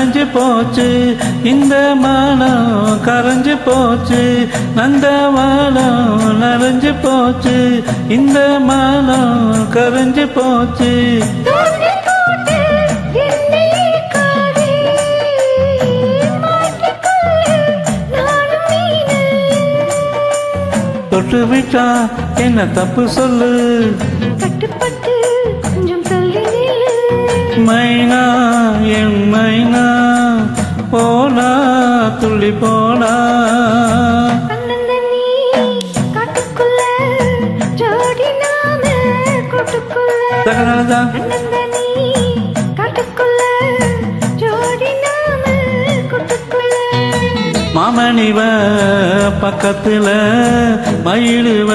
நனைஞ்சு போச்சு இந்த மானம் கரைஞ்சு போச்சு நந்தவானம் நனைஞ்சு போச்சு இந்த மானம் கரைஞ்சு போச்சு தொட்டு விட்டா என்ன தப்பு சொல்லு கட்டுப்பட்டு கொஞ்சம் தள்ளி மைனா என் மைனா போனா துள்ளி போனா காட்டுக்குள்ள ஜோடி நாம கூட்டுக்குள்ள காட்டுக்குள்ள ஜோடி நாம கூட்டுக்குள்ள மாமணிவ பக்கத்துல மயிலுவ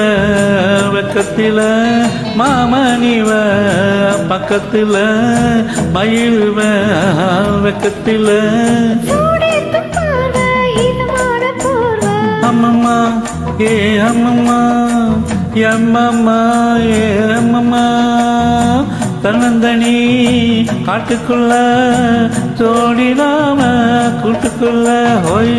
வெக்கத்தில மாமணிவ பக்கத்துல மயிலுவ வெக்கத்தில அம்மம்மா ஏ அம்மம்மா எம்மம்மா ஏ அம்மம்மா தன்னந்தனி காட்டுக்குள்ள ஜோடிடாம கூட்டுக்குள்ள ஹொய்